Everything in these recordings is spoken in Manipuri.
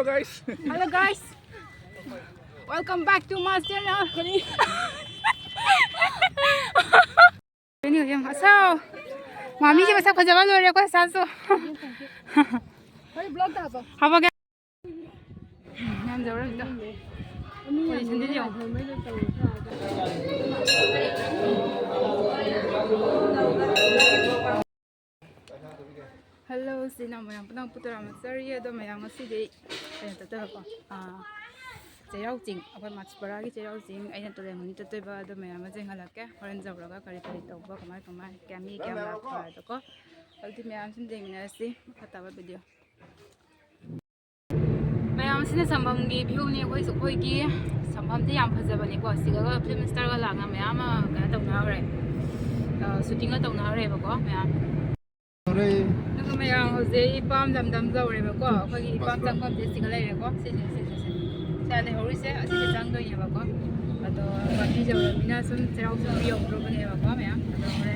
guys. Hello guys. Welcome back to my channel. Ini yang asal. Mami je masa kerja baru dia kuasa so. Hari vlog dah apa? Apa ke? Yang jauh dah. Ini sendiri yang. Hello, xin chào mọi người. Hôm nay tôi làm một series đó mà ngày xưa đi. Đây là tôi có chế rau trứng, ở mặt bờ cái chế rau trứng, anh tôi làm một tôi vào đó mà ngày xưa là cái, hôm giờ rồi cái cari cari tàu cái mai, cái mi cái mà phải đó có. Ở thì mình xin dừng này xí, bắt đầu video. Mình xin sambam cái view này quay xuống quay kia, sambam thì làm phải bani quá, xí cái film star cái làng mình mà cái tàu nào rồi, shooting cái tàu nào rồi bao có mình. Nung may ang hose ipam dam zaw re ba ko khagi ipam tang pam desi galai re ko se sa ne hori se asi se tang do ye ba ko ato baki jaw mina sun trau sun yo ro bane ba ko me ato hore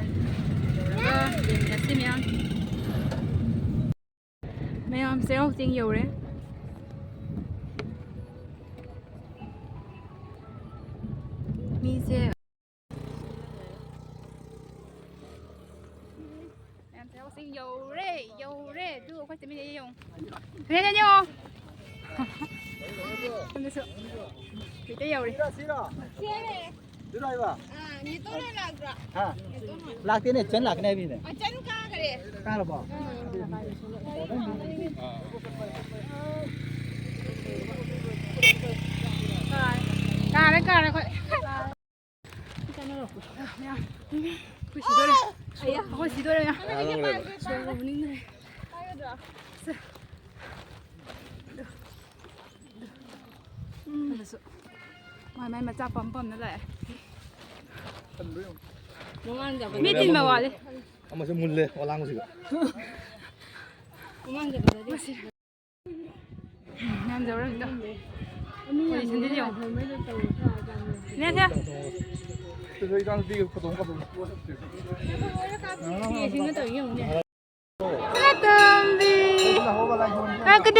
ra de mina si me am se ro ting yo re mi se xin dầu rê đưa khoai tây mình dùng thế nha nhau không được sợ thì cái dầu đi Đi đây vào. Ni tôi đây lạc rồi. Ha. Lạc cái này chân lạc cái này vì này. Chân ca cái này. Ca là bỏ. Ca đấy coi. Ôi xí đôi đây. Ôi xí đôi đây nha. Trời ninh đây. Mai mà cha bấm nó lại. Meeting mà vào đi. Ama se mulle walang ko siga. Nam dấu rồi đó. Ôi sendiri yang. Nè thế. Tôi đang đi cái tông cái tông.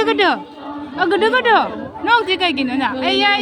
Gede. Nong sih kayak gini nah. Iya.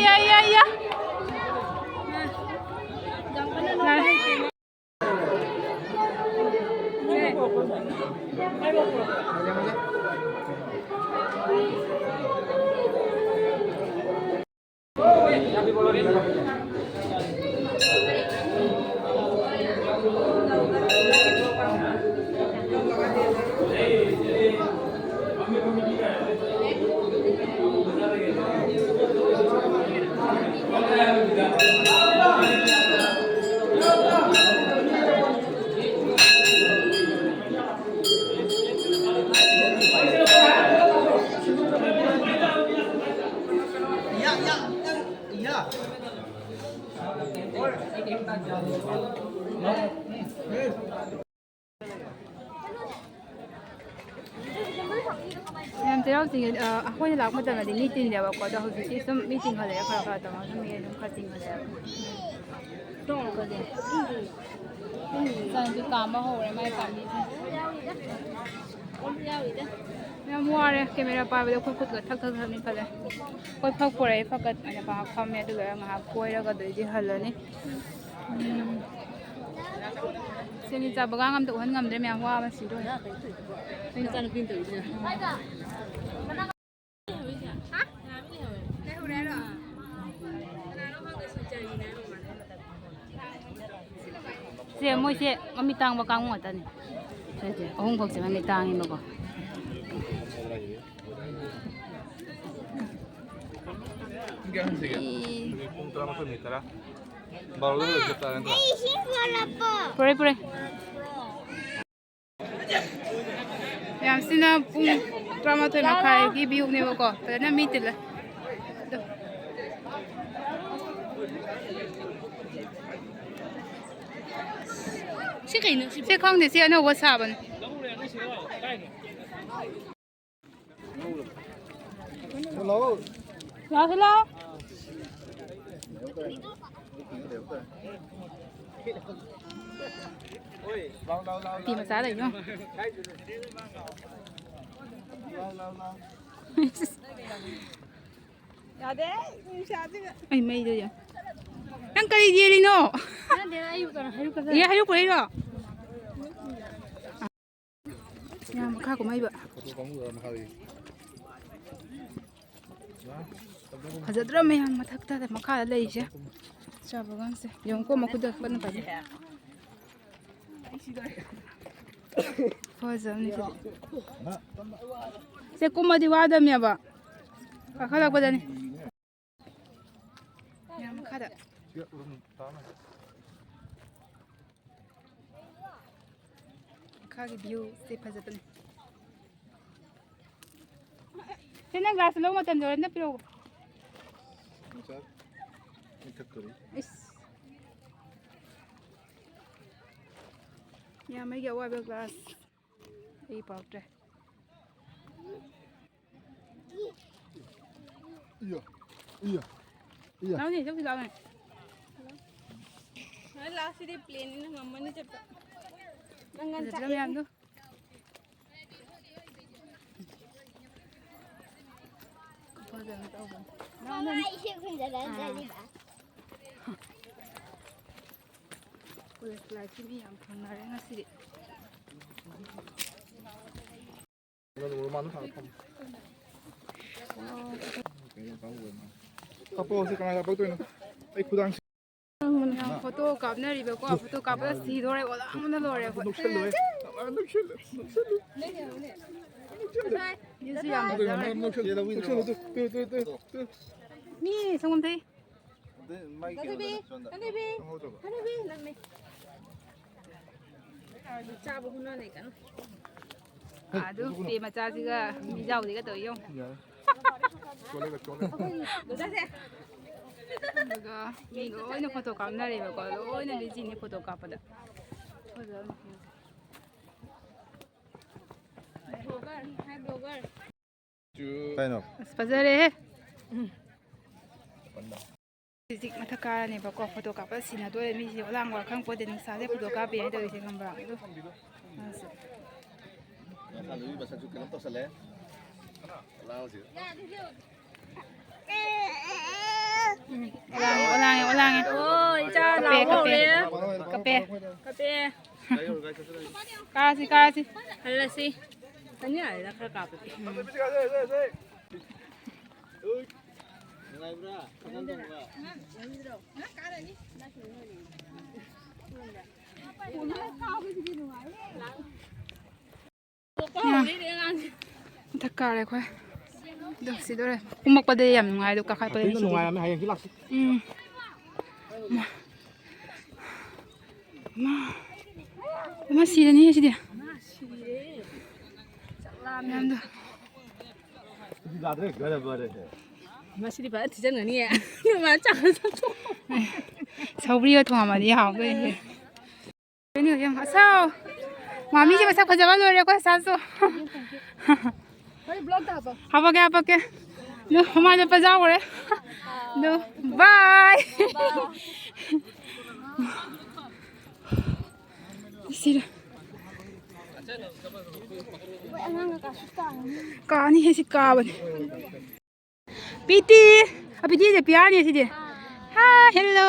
Em thấy thì hồi lạc mà tầm là meeting để vào đó hồi thì some meeting hồi đấy khá tầm mà some meeting khá chính hồi đấy. Trong cái gì? Sao chú cảm mà hồi đấy mai cảm gì thế? Em mua đấy, camera pa bây giờ khuất cái thắc mình phải đấy. Khuất phật của đấy phật cái anh bảo không nghe được rồi mà quay ra cái đấy gì hết rồi nè. Xin chào bác ngâm tụ hơn ngâm để mèo hoa mà xí đôi. Xin chào được tin tử chưa? Siya mo siya mamitang bakang mo tani. Siya. Ông có siya mamitang mo ko. Enggak siga. Punto lang ko nitara. Baru dulu kita nanti. Pure. Yang sina pung drama tu nak kai gibi uk ni bako. Tapi na meeting lah. Si kang ni si ano WhatsApp ni. Hello. Hello. Tìm mà giá đấy nhá. 야돼 샤지가 ꯑꯩ ꯃꯩꯗꯣ ꯌꯥ ꯅꯪ ꯀꯔꯤ ꯌꯦꯜꯂꯤꯅꯣ ꯏ ꯍꯥꯏꯔꯛꯄ ꯑꯩꯔꯣ ꯌꯥꯝ ꯃꯈꯥ ꯀꯨꯝꯍꯩꯕ ꯐꯖꯗ꯭ꯔꯣ ꯃꯌꯥꯝ ꯃꯊꯛꯇ ꯃꯈꯥꯗ ꯂꯩꯔꯤꯁꯦ ꯆꯥꯕꯒꯥꯟꯁꯦ ꯌꯦꯡꯉꯨꯀꯣ ꯃꯈꯨꯠꯇ ꯀꯟꯅ ꯄꯥꯏꯖꯩ ꯐꯖꯕꯅꯤ ꯁꯤꯗꯤ ꯁꯦ ꯀꯨꯝꯃꯗꯤ ꯋꯥꯗꯕꯅꯦꯕ ꯀꯥꯈꯠꯂꯛꯄꯗꯅꯤ ꯌꯥꯝ ꯃꯈꯥꯗ ꯃꯈꯥꯒꯤ ꯚ꯭ꯌꯨꯁꯦ ꯐꯖꯕꯅꯤ ꯁꯤ ꯅꯪ ꯒ꯭ꯂꯥꯁ ꯂꯧꯕ ꯃꯇꯝꯗ ꯍꯣꯔꯦꯟ ꯄꯤꯔꯛꯎ ꯌꯥꯝꯃꯩꯒꯤ ꯑꯋꯥꯏꯕ ꯒ꯭ꯂꯥꯁ ꯑꯩ ꯄꯥꯎꯇ꯭ꯔꯦ ꯂꯥꯎꯅꯤ ꯆꯧꯁꯤ ꯂꯥꯎꯅꯤ ꯂꯥꯁꯤꯗꯤ ꯄ꯭ꯂꯦꯟꯅꯤꯅ ꯉꯝꯃꯅꯤ ꯆꯠꯄ ꯐꯖꯗ꯭ꯔ ꯃꯌꯥꯝꯗꯣ ꯐꯖꯅ ꯇꯧꯕꯅꯤ ꯀꯣꯂꯦꯖ ꯂꯥꯏꯐꯀꯤ ꯃꯤ ꯌꯥꯝ ꯐꯪꯅꯔꯦ ꯉꯁꯤꯗꯤ ꯀꯥꯄꯣꯁꯦ ꯀꯅꯥ ꯀꯥꯄꯛꯇꯣꯏꯅꯣ ꯑꯩ ꯈꯨꯗꯥꯡ ꯌꯥꯝ ꯐꯣꯇꯣ ꯀꯥꯞꯅꯔꯤꯕꯀꯣ ꯐꯣꯇꯣ ꯀꯥꯞꯄꯗ ꯁꯤꯗꯣꯔꯦ ꯑꯣꯂꯥꯡꯕꯅ ꯂꯣꯏꯔꯦ ꯚ꯭ꯌꯨꯁꯨ ꯌꯥꯝ ꯐꯖꯔꯦ ꯃꯤ ꯁꯪꯒꯣꯝ ꯊꯩ ꯆꯥꯕ ꯍꯨꯟꯅꯅꯦ ꯀꯩꯅꯣ ꯑꯗꯨ ꯄꯦ ꯃꯆꯥꯁꯤꯒ ꯃꯤꯖꯥꯎꯁꯤꯒ ꯇꯧ ꯌꯦꯡꯉꯨ ꯑꯗꯨꯒ ꯃꯤ ꯂꯣꯏꯅ ꯐꯣꯇꯣ ꯀꯥꯞꯅꯔꯦꯕꯀꯣ ꯂꯣꯏꯅ ꯕꯤꯖꯤꯅꯤ ꯐꯣꯇꯣ ꯀꯥꯞꯄꯗ ꯑꯁ ꯐꯖꯔꯦꯍꯦ ꯍꯧꯖꯤꯛ ꯃꯊꯛ ꯀꯥꯔꯅꯦꯕꯀꯣ ꯐꯣꯇꯣ ꯀꯥꯞꯄ ꯁꯤꯟꯅꯗꯣꯏꯔꯦ ꯃꯤꯁꯦ ꯑꯣꯂꯥꯡꯕ ꯈꯪꯄꯣꯠꯇꯦ ꯅꯨꯡꯁꯥꯁꯦ ꯐꯣꯇꯣ ꯀꯥꯞꯄꯤ ꯍꯥꯏꯅ ꯇꯧꯔꯤꯁꯦ ꯈꯪꯕ꯭ꯔꯥ ꯑꯗꯨ ꯑꯣꯂꯥꯡꯉꯦ ꯍꯣꯏ ꯆꯥ ꯂꯥꯎꯍꯧꯔꯦ ꯀꯞꯄꯦ ꯀꯞꯄꯦ ꯀꯥꯔꯁꯤ ꯍꯜꯂꯁꯤ ꯀꯟꯌꯥꯗ ꯈꯔ ꯀꯥꯞꯄꯗꯤ ꯃꯊꯛ ꯀꯥꯔꯦ ꯑꯩꯈꯣꯏ ꯑꯗꯨ ꯁꯤꯗꯣꯔꯦ ꯀꯨꯝꯃꯛꯄꯗꯗꯤ ꯌꯥꯝ ꯅꯨꯡꯉꯥꯏ ꯑꯗꯨ ꯀꯥꯈꯠꯄꯗꯗꯤ ꯅꯨꯡꯉꯥꯏꯔꯝꯃꯦ ꯍꯌꯦꯡꯁꯨ ꯂꯥꯛꯁꯤ ꯑꯃ ꯁꯤꯔꯅꯤ ꯁꯤꯗꯤ ꯃꯌꯥꯝꯗꯣ ꯃꯁꯤꯗꯤ ꯐꯖꯅ ꯊꯤꯖꯤꯟꯒꯅꯤꯌꯦ ꯃꯥ ꯆꯥꯛ ꯁꯧꯒ꯭ꯔꯤꯒ ꯊꯣꯡꯉꯝꯃꯗꯤ ꯍꯥꯎꯗꯣꯏꯅꯦ ꯑꯁꯥꯎ ꯃꯥꯃꯤꯁꯦ ꯃꯁꯛ ꯐꯖꯕ ꯂꯣꯏꯔꯦꯀꯣ ꯁꯥꯁꯨ ꯍꯥꯄꯛꯀꯦ ꯑꯗꯨ ꯃꯃꯥꯏꯗ ꯄꯖꯥꯎꯈ꯭ꯔꯦ ꯑꯗꯨ ꯕꯥꯏ ꯁꯤꯔ ꯀꯥꯅꯤꯍꯦ ꯁꯤ ꯀꯥꯕꯅꯤ ꯄꯤꯇꯤꯁꯦ ꯄꯤꯌꯥꯅꯤ ꯁꯤꯗꯤ ꯍꯥꯏ ꯍꯦꯜꯂꯣ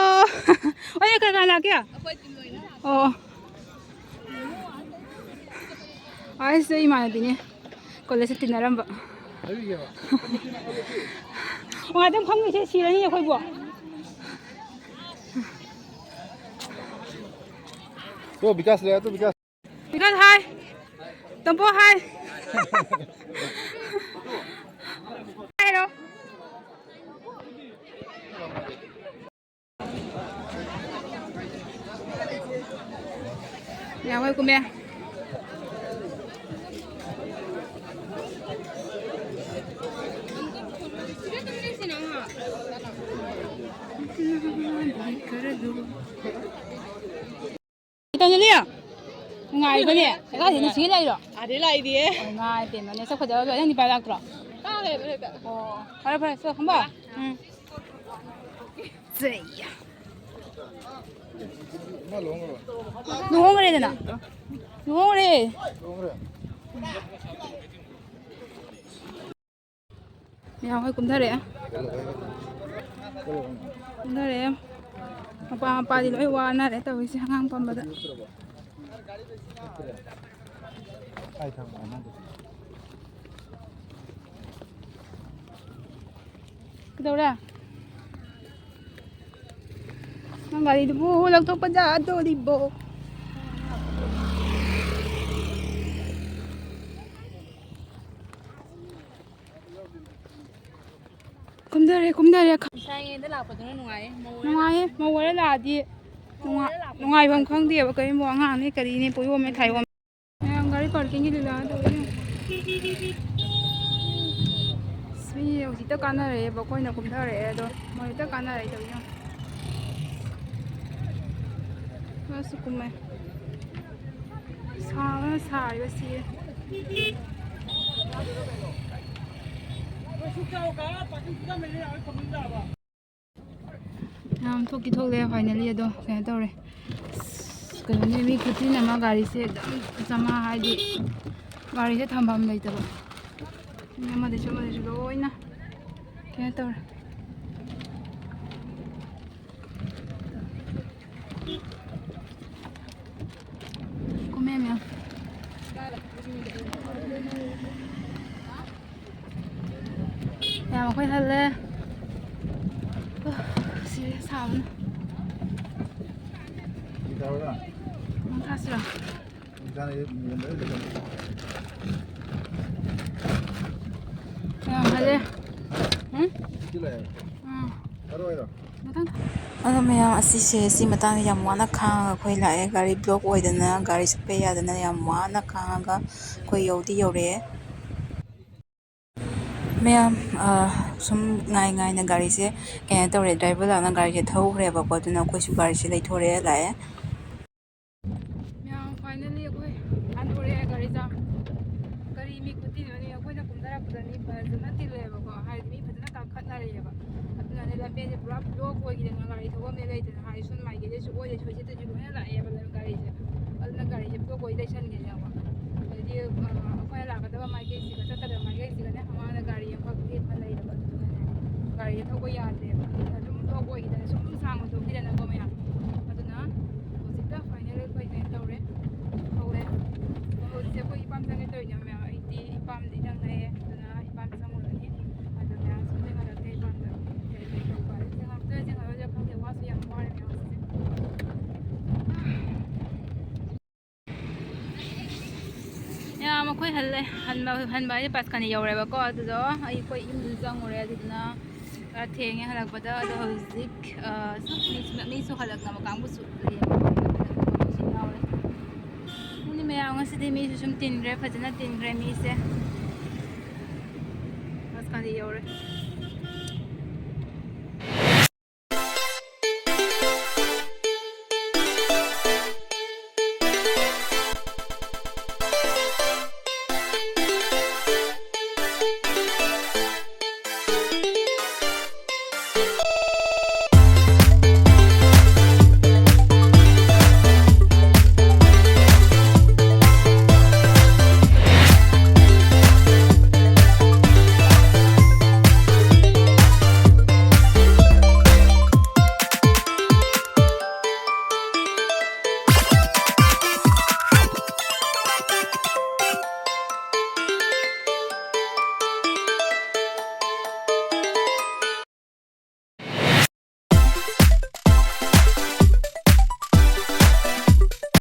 ꯑꯣꯏ ꯀꯅꯥ ꯂꯥꯛꯀꯦ ꯑꯣ ꯑꯩꯁꯦ ꯏꯃꯥꯟꯅꯕꯤꯅꯦ ꯀꯣꯂꯦꯖꯇ ꯇꯤꯟꯅꯔꯝꯕ ꯉꯥꯛꯇꯪ ꯐꯝꯒꯤꯁꯦ ꯁꯤꯔꯅꯤ ꯑꯩꯈꯣꯏꯕꯨ तो विकास ले तो विकास हाय तंपो hi hello nhà quay cùng em tao nhớ liếc ngày bên này cái gì nó xí đây rồi đi lại đi ngày tiền mà nó sắp phải giờ rồi đi bài lạc rồi phải sao không bảo gì 누군 그래야 되나? 누군 그래? ꯃꯌꯥꯝ ꯍꯣꯏ ꯀꯨꯝꯊꯔꯛꯑꯦ ꯀꯨꯝꯊꯔꯛꯑꯦ ꯃꯄꯥ ꯃꯄꯥꯗꯤ ꯂꯣꯏ ꯋꯥꯅꯔꯦ ꯇꯧꯔꯤꯁꯦ ꯑꯉꯥꯡ ꯄꯝꯕꯗ ꯀꯩꯗꯧꯔꯦ ꯅꯪ ꯒꯥꯔꯤꯗꯨꯕꯨ ꯂꯧꯊꯣꯛꯄ ꯌꯥꯗꯣꯔꯤꯕꯣ ꯀꯨꯝꯊꯔꯦ ꯏꯁꯥꯉꯩꯗ ꯂꯥꯛꯄꯗꯨꯅ ꯅꯨꯡꯉꯥꯏꯌꯦ ꯅꯨꯡꯉꯥꯏꯌꯦ ꯃꯧ ꯋꯥꯔ ꯂꯥꯛꯑꯗꯤ ꯅꯨꯡꯉꯥꯏꯐꯝ ꯈꯪꯗꯦꯕ ꯀꯔꯤꯕꯨ ꯑꯉꯥꯡꯅꯦ ꯀꯔꯤꯅꯦ ꯄꯣꯌꯣꯝꯅꯦ ꯊꯥꯏꯌꯣꯝ ꯃꯌꯥꯝ ꯒꯥꯔꯤ ꯄꯥꯔꯀꯤꯡꯒꯤ ꯂꯤꯂꯥ ꯇꯧꯋꯦ ꯃꯤ ꯍꯧꯖꯤꯛꯇ ꯀꯥꯟꯅꯔꯛꯑꯦꯕ ꯑꯩꯈꯣꯏꯅ ꯀꯨꯝꯊꯔꯛꯑꯦ ꯑꯗꯣ ꯍꯧꯖꯤꯛꯇ ꯀꯥꯟꯅꯔꯛꯑꯦ ꯇꯧꯋꯦ ꯃꯥꯁꯨ ꯀꯨꯝꯃꯦ ꯁꯥꯕꯅ ꯁꯥꯔꯤꯕ ꯁꯤꯔꯦ ꯌꯥꯝ ꯊꯣꯛꯇꯤ ꯊꯣꯛꯂꯛꯑꯦ ꯐꯥꯏꯅꯦꯜꯂꯤ ꯑꯗꯣ ꯀꯩꯅꯣ ꯇꯧꯔꯦ ꯀꯩꯅꯣꯅꯦ ꯃꯤ ꯈꯨꯆꯤꯟ ꯑꯃ ꯒꯥꯔꯤꯁꯦ ꯑꯗꯨꯝ ꯆꯥꯝꯃꯉꯥ ꯍꯥꯏꯗꯤ ꯒꯥꯔꯤꯁꯦ ꯊꯝꯐꯝ ꯂꯩꯇꯕ ꯑꯃꯗꯁꯨ ꯂꯣꯏꯅ ꯀꯩꯅꯣ ꯇꯧꯔꯦ ꯀꯨꯝꯃꯦ ꯃꯌꯥꯝ ꯌꯥꯝ ꯑꯩꯈꯣꯏ ꯍꯜꯂꯦ ꯁꯤꯔꯦ ꯁꯥꯕꯅ ꯅꯪ ꯊꯥꯁꯤꯔꯣ ꯌꯥꯝ ꯍꯜꯂꯦ ꯑꯗꯣ ꯃꯌꯥꯝ ꯑꯁꯤꯁꯦ ꯁꯤ ꯃꯇꯥꯡꯗ ꯌꯥꯝ ꯋꯥꯅ ꯈꯥꯡꯉꯒ ꯑꯩꯈꯣꯏ ꯂꯥꯛꯑꯦ ꯒꯥꯔꯤ ꯕ꯭ꯂꯣꯛ ꯑꯣꯏꯗꯅ ꯒꯥꯔꯤ ꯆꯠꯄ ꯌꯥꯗꯅ ꯌꯥꯝ ꯋꯥꯅ ꯈꯥꯡꯉꯒ ꯑꯩꯈꯣꯏ ꯌꯧꯔꯛꯑꯦ ꯃꯌꯥꯝ ꯁꯨꯝ ꯉꯥꯏꯅ ꯒꯥꯔꯤꯁꯦ ꯀꯩꯅꯣ ꯇꯧꯔꯦ ꯗ꯭ꯔꯥꯏꯚꯔ ꯂꯥꯛꯅ ꯒꯥꯔꯤꯁꯦ ꯊꯧꯈ꯭ꯔꯦꯕꯀꯣ ꯑꯗꯨꯅ ꯑꯩꯈꯣꯏꯁꯨ ꯒꯥꯔꯤꯁꯦ ꯂꯩꯊꯣꯔꯛꯑꯦ ꯂꯥꯛꯑꯦ ꯃꯌꯥꯝ ꯐꯥꯏꯅꯦꯜꯂꯤ ꯑꯩꯈꯣꯏ ꯍꯟꯗꯣꯔꯛꯑꯦ ꯒꯥꯔꯤ ꯒꯥꯔꯤ ꯃꯤ ꯈꯨꯇꯤꯟꯅꯅꯤ ꯑꯩꯈꯣꯏꯅ ꯀꯨꯝꯊꯔꯛꯄꯗ ꯃꯤ ꯐꯖꯅ ꯇꯤꯜꯂꯦꯕꯀꯣ ꯍꯥꯏꯗꯤ ꯃꯤ ꯐꯖꯅ ꯀꯥꯈꯠꯅꯔꯦꯕ ꯑꯗꯨꯅꯅꯦ ꯂꯝꯕꯦꯟꯁꯦ ꯄꯨꯔꯥ ꯕ꯭ꯂꯣꯛ ꯑꯣꯏꯈꯤꯗꯅ ꯒꯥꯔꯤ ꯊꯧꯐꯝꯅꯦ ꯂꯩꯇꯅ ꯍꯥꯏꯗꯤ ꯁꯣꯝ ꯃꯥꯏꯀꯩꯗꯁꯨ ꯑꯣꯏꯗꯦ ꯁꯣꯏꯆꯠꯇꯁꯨ ꯂꯣꯏꯅ ꯂꯥꯛꯑꯦꯕ ꯒꯥꯔꯤꯁꯦ ꯑꯗꯨꯅ ꯒꯥꯔꯤꯁꯦ ꯕ꯭ꯂꯣꯛ ꯑꯣꯏ ꯂꯩꯁꯟꯒꯤꯅꯦꯕ ꯑꯗꯩꯗꯤ ꯑꯩꯈꯣꯏꯅ ꯂꯥꯛꯀꯗꯕ ꯃꯥꯏꯀꯩꯁꯤꯒ ꯆꯠꯀꯗꯕ ꯃꯥꯏꯀꯩꯁꯤꯒꯅꯦ ꯃꯃꯥꯡꯗ ꯒꯥꯔꯤ ꯑꯃꯈꯛ ꯂꯦꯞꯄ ꯂꯩꯔꯕ ꯑꯗꯨꯗꯨꯅꯅꯦ ꯒꯥꯔꯤꯁꯦ ꯊꯧꯕ ꯌꯥꯗ꯭ꯔꯦꯕ ꯑꯗꯨꯅ ꯑꯗꯨꯝ ꯕ꯭ꯂꯣꯛ ꯑꯣꯏꯈꯤꯗꯅ ꯁꯨꯝ ꯁꯥꯡꯅ ꯊꯧꯈꯤꯗꯅꯀꯣ ꯃꯌꯥꯝ ꯑꯗꯨꯅ ꯍꯧꯖꯤꯛꯇ ꯐꯥꯏꯅꯦꯜ ꯑꯩꯈꯣꯏ ꯀꯩꯅꯣ ꯇꯧꯔꯦ ꯍꯧꯔꯦ ꯍꯧꯖꯤꯛꯁꯦ ꯑꯩꯈꯣꯏ ꯏꯄꯥꯝ ꯆꯪꯒꯦ ꯇꯧꯔꯤꯅꯦ ꯃꯌꯥꯝ ꯑꯩꯗꯤ ꯏꯄꯥꯝꯗꯤ ꯅꯛꯅꯩꯌꯦ ꯑꯗꯨꯅ ꯏꯄꯥꯝ ꯆꯪꯉꯨꯔꯅꯤ ꯑꯗꯨ ꯃꯌꯥꯝ ꯁꯨꯝ ꯆꯪꯍꯜꯂꯛꯇꯦ ꯏꯄꯥꯝꯗ ꯀꯩ ꯇꯧꯕ ꯆꯪꯍꯜꯂꯣꯏꯗ꯭ꯔꯥ ꯈꯪꯗꯦ ꯋꯥꯁꯨ ꯌꯥꯝ ꯋꯥꯔꯦ ꯃꯌꯥꯝ ꯍꯧꯖꯤꯛꯁꯦ ꯌꯥꯝ ꯑꯩꯈꯣꯏ ꯍꯟꯕ ꯍꯥꯏꯗꯤ ꯄꯥꯁꯀꯥꯅꯤ ꯌꯧꯔꯦꯕꯀꯣ ꯑꯗꯨꯗꯣ ꯑꯩꯈꯣꯏ ꯏꯃꯨꯡꯗꯨ ꯆꯪꯉꯨꯔꯦ ꯑꯗꯨꯗꯨꯅ ꯈꯔ ꯊꯦꯡꯉꯦ ꯍꯜꯂꯛꯄꯗ ꯑꯗꯣ ꯍꯧꯖꯤꯛ ꯃꯤꯁꯨ ꯍꯜꯂꯛꯅꯕ ꯀꯥꯡꯕꯨꯁꯨ ꯌꯥꯎꯔꯦ ꯑꯗꯨꯅꯤ ꯃꯌꯥꯝ ꯉꯁꯤꯗꯤ ꯃꯤꯁꯨ ꯁꯨꯝ ꯇꯤꯟꯈ꯭ꯔꯦ ꯐꯖꯅ ꯇꯤꯟꯈ꯭ꯔꯦ ꯃꯤꯁꯦ ꯄꯥꯁꯀꯥꯅꯤ ꯌꯧꯔꯦ